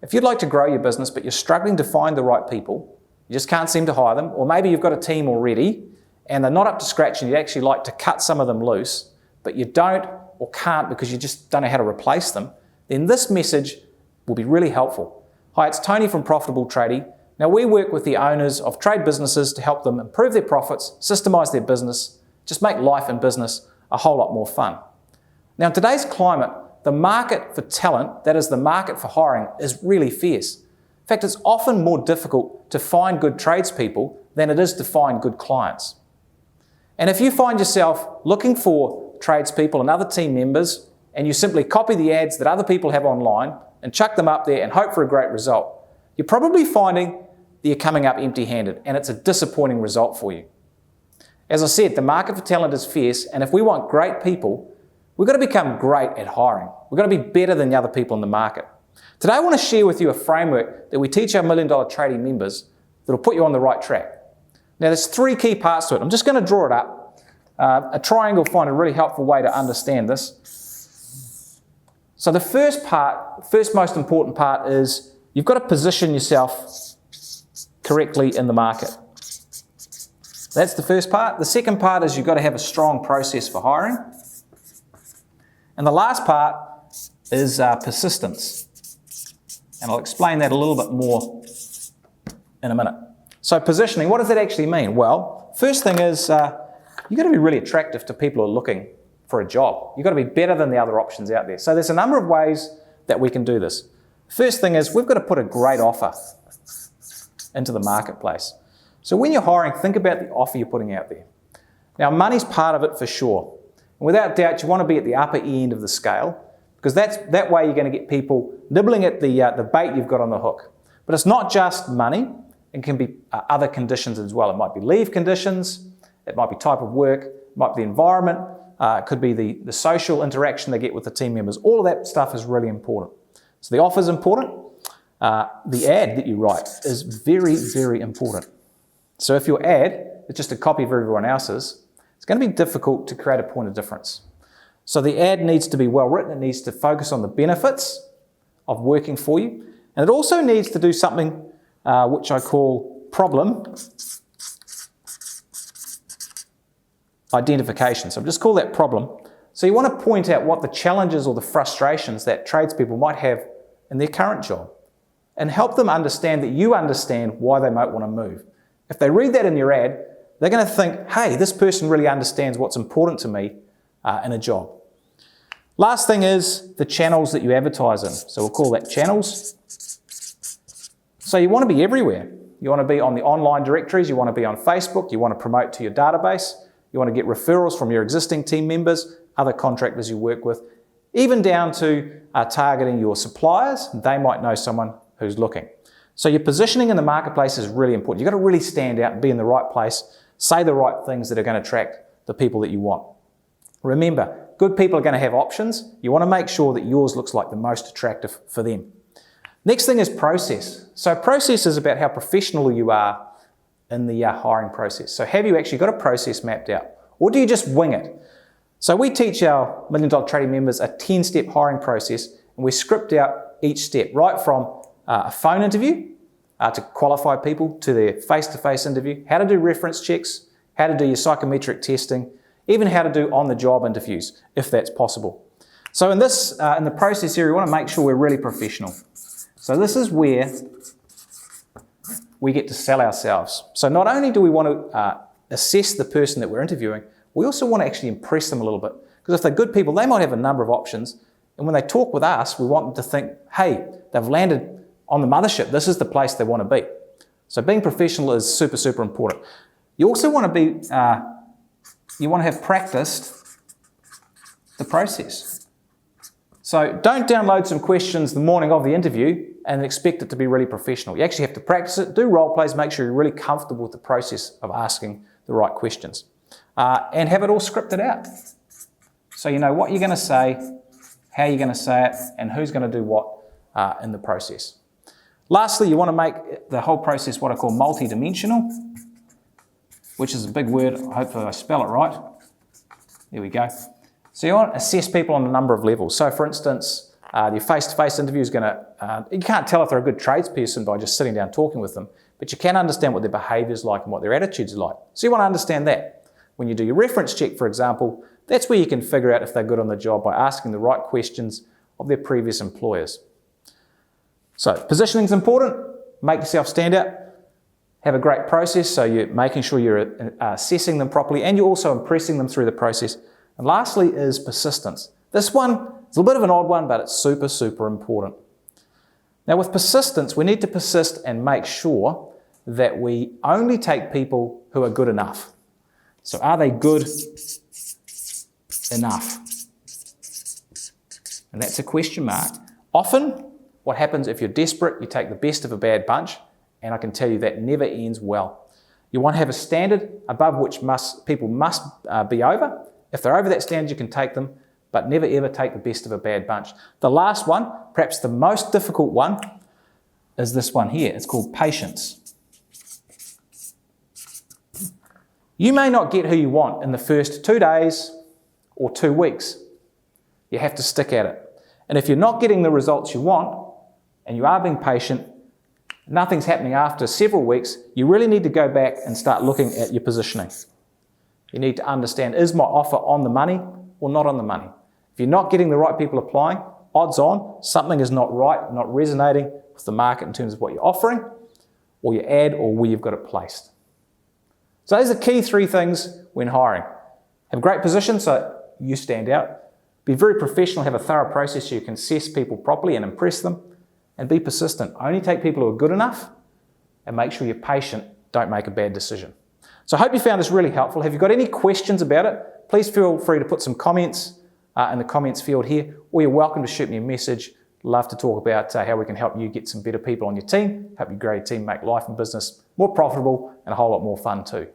If you'd like to grow your business but you're struggling to find the right people, you just can't seem to hire them, or maybe you've got a team already and they're not up to scratch and you'd actually like to cut some of them loose, but you don't or can't because you just don't know how to replace them, then this message will be really helpful. Hi, it's Tony from Profitable Tradie. Now we work with the owners of trade businesses to help them improve their profits, systemize their business, just make life and business a whole lot more fun. Now in today's climate, the market for talent, that is the market for hiring, is really fierce. In fact, it's often more difficult to find good tradespeople than it is to find good clients. And if you find yourself looking for tradespeople and other team members, and you simply copy the ads that other people have online and chuck them up there and hope for a great result, you're probably finding that you're coming up empty-handed, and it's a disappointing result for you. As I said, the market for talent is fierce, and if we want great people, we've got to become great at hiring. We've got to be better than the other people in the market. Today I want to share with you a framework that we teach our $1 Million Tradie members that will put you on the right track. Now there's 3 key parts to it. I'm just going to draw it up. A triangle, find a really helpful way to understand this. So the first most important part is you've got to position yourself correctly in the market. That's the first part. The second part is you've got to have a strong process for hiring. And the last part is persistence. And I'll explain that a little bit more in a minute. So positioning, what does that actually mean? Well, first thing is you've got to be really attractive to people who are looking for a job. You've got to be better than the other options out there. So there's a number of ways that we can do this. First thing is we've got to put a great offer into the marketplace. So when you're hiring, think about the offer you're putting out there. Now, money's part of it for sure. And without doubt, you want to be at the upper end of the scale, because that way you're going to get people nibbling at the bait you've got on the hook. But it's not just money. It can be other conditions as well. It might be leave conditions. It might be type of work. It might be the environment. It could be the social interaction they get with the team members. All of that stuff is really important. So the offer is important. The ad that you write is very, very important. So if your ad is just a copy of everyone else's, it's going to be difficult to create a point of difference. So the ad needs to be well written. It needs to focus on the benefits of working for you. And it also needs to do something which I call problem identification. So I've just called that problem. So you want to point out what the challenges or the frustrations that tradespeople might have in their current job and help them understand that you understand why they might want to move. If they read that in your ad, they're going to think, hey, this person really understands what's important to me in a job. Last thing is the channels that you advertise in. So we'll call that channels. So you want to be everywhere. You want to be on the online directories. You want to be on Facebook. You want to promote to your database. You want to get referrals from your existing team members, other contractors you work with, even down to targeting your suppliers. They might know someone who's looking. So your positioning in the marketplace is really important. You've got to really stand out and be in the right place, say the right things that are going to attract the people that you want. Remember, good people are going to have options. You want to make sure that yours looks like the most attractive for them. Next thing is process. So process is about how professional you are in the hiring process. So have you actually got a process mapped out? Or do you just wing it? So we teach our $1 Million Tradie members a 10-step hiring process, and we script out each step, right from a phone interview to qualify people, to their face-to-face interview, how to do reference checks, how to do your psychometric testing, even how to do on-the-job interviews, if that's possible. So in the process area, we want to make sure we're really professional. So this is where we get to sell ourselves. So not only do we want to assess the person that we're interviewing, we also want to actually impress them a little bit. Because if they're good people, they might have a number of options. And when they talk with us, we want them to think, hey, they've landed on the mothership. This is the place they want to be. So being professional is super, super important. You also want to be, you want to have practiced the process. So don't download some questions the morning of the interview and expect it to be really professional. You actually have to practice it, do role plays, make sure you're really comfortable with the process of asking the right questions. And have it all scripted out. So you know what you're going to say, how you're going to say it, and who's going to do what in the process. Lastly, you want to make the whole process what I call multi-dimensional, which is a big word. Hopefully I spell it right. There we go. So you want to assess people on a number of levels. So for instance, Your face-to-face interview is going to, you can't tell if they're a good tradesperson by just sitting down talking with them, but you can understand what their behaviour is like and what their attitudes are like. So you want to understand that. When you do your reference check, for example, that's where you can figure out if they're good on the job by asking the right questions of their previous employers. So positioning is important. Make yourself stand out. Have a great process, so you're making sure you're assessing them properly and you're also impressing them through the process. And lastly is persistence. This one is a bit of an odd one, but it's super, super important. Now with persistence, we need to persist and make sure that we only take people who are good enough. So are they good enough? And that's a question mark. Often, what happens if you're desperate, you take the best of a bad bunch, and I can tell you that never ends well. You want to have a standard above which people must be over. If they're over that standard, you can take them, but never ever take the best of a bad bunch. The last one, perhaps the most difficult one, is this one here. It's called patience. You may not get who you want in the first 2 days or 2 weeks. You have to stick at it. And if you're not getting the results you want, and you are being patient, nothing's happening after several weeks, you really need to go back and start looking at your positioning. You need to understand, is my offer on the money or not on the money? If you're not getting the right people applying, odds on something is not right, not resonating with the market in terms of what you're offering, or your ad, or where you've got it placed. So those are the key 3 things when hiring. Have a great position so you stand out. Be very professional, have a thorough process so you can assess people properly and impress them. And be persistent. Only take people who are good enough and make sure you're patient. Don't make a bad decision. So I hope you found this really helpful. Have you got any questions about it? Please feel free to put some comments in the comments field here, or you're welcome to shoot me a message. Love to talk about how we can help you get some better people on your team, help you grow your team, make life and business more profitable and a whole lot more fun too.